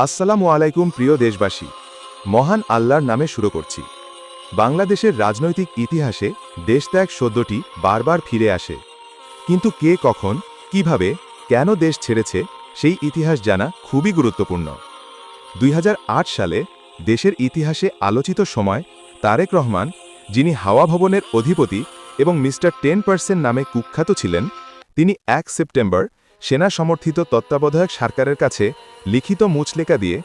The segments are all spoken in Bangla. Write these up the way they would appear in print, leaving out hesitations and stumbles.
আসসালামু আলাইকুম প্রিয় দেশবাসী। মহান আল্লাহর নামে শুরু করছি। বাংলাদেশের রাজনৈতিক ইতিহাসে দেশত্যাগ শব্দটি বারবার ফিরে আসে, কিন্তু কে কখন কিভাবে কেন দেশ ছেড়েছে সেই ইতিহাস জানা খুবই গুরুত্বপূর্ণ। ২০০৮ সালে দেশের ইতিহাসে আলোচিত সময় তারেক রহমান, যিনি হাওয়া ভবনের অধিপতি এবং মিস্টার 10% নামে কুখ্যাত ছিলেন, তিনি ১ সেপ্টেম্বর সেনা সমর্থিত তত্ত্বাবধায়ক সরকারের কাছে লিখিত মুচলেখা দিয়ে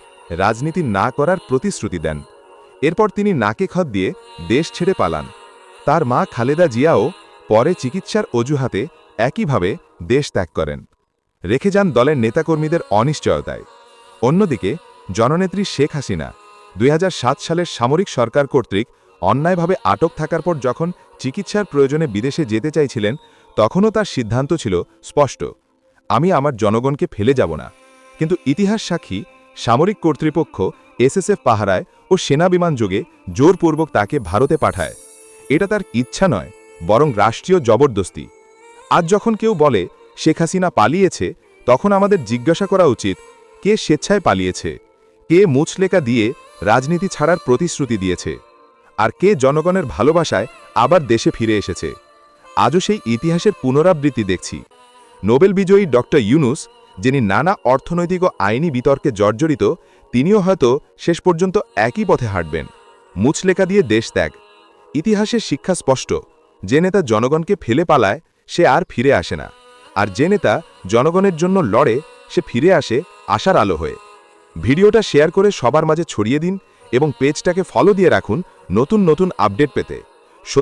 রাজনীতি না করার প্রতিশ্রুতি দেন। এরপর তিনি নাকে খত দিয়ে দেশ ছেড়ে পালান। তার মা খালেদা জিয়াও পরে চিকিৎসার অজুহাতে একইভাবে দেশ ত্যাগ করেন, রেখে যান দলের নেতাকর্মীদের অনিশ্চয়তায়। অন্যদিকে জননেত্রী শেখ হাসিনা ২০০৭ সালের সামরিক সরকার কর্তৃক অন্যায়ভাবে আটক থাকার পর যখন চিকিৎসার প্রয়োজনে বিদেশে যেতে চাইছিলেন, তখনও তার সিদ্ধান্ত ছিল স্পষ্ট, আমি আমার জনগণকে ফেলে যাব না। কিন্তু ইতিহাস সাক্ষী, সামরিক কর্তৃপক্ষ এসএসএফ পাহারায় ও সেনা বিমান যোগে জোরপূর্বক তাকে ভারতে পাঠায়। এটা তার ইচ্ছা নয়, বরং রাষ্ট্রীয় জবরদস্তি। আজ যখন কেউ বলে শেখ হাসিনা পালিয়েছে, তখন আমাদের জিজ্ঞাসা করা উচিত, কে স্বেচ্ছায় পালিয়েছে, কে মুচলেখা দিয়ে রাজনীতি ছাড়ার প্রতিশ্রুতি দিয়েছে, আর কে জনগণের ভালোবাসায় আবার দেশে ফিরে এসেছে। আজও সেই ইতিহাসের পুনরাবৃত্তি দেখছি। নোবেল বিজয়ী ডক্টর ইউনুস, যিনি নানা অর্থনৈতিক ও আইনি বিতর্কে জর্জরিত, তিনিও হয়তো শেষ পর্যন্ত একই পথে হাঁটবেন, মুচলেখা দিয়ে দেশ ত্যাগ। ইতিহাসের শিক্ষা স্পষ্ট, যে নেতা জনগণকে ফেলে পালায় সে আর ফিরে আসে না, আর যে নেতা জনগণের জন্য লড়ে সে ফিরে আসে আশার আলো হয়ে। ভিডিওটা শেয়ার করে সবার মাঝে ছড়িয়ে দিন এবং পেজটাকে ফলো দিয়ে রাখুন নতুন নতুন আপডেট পেতে।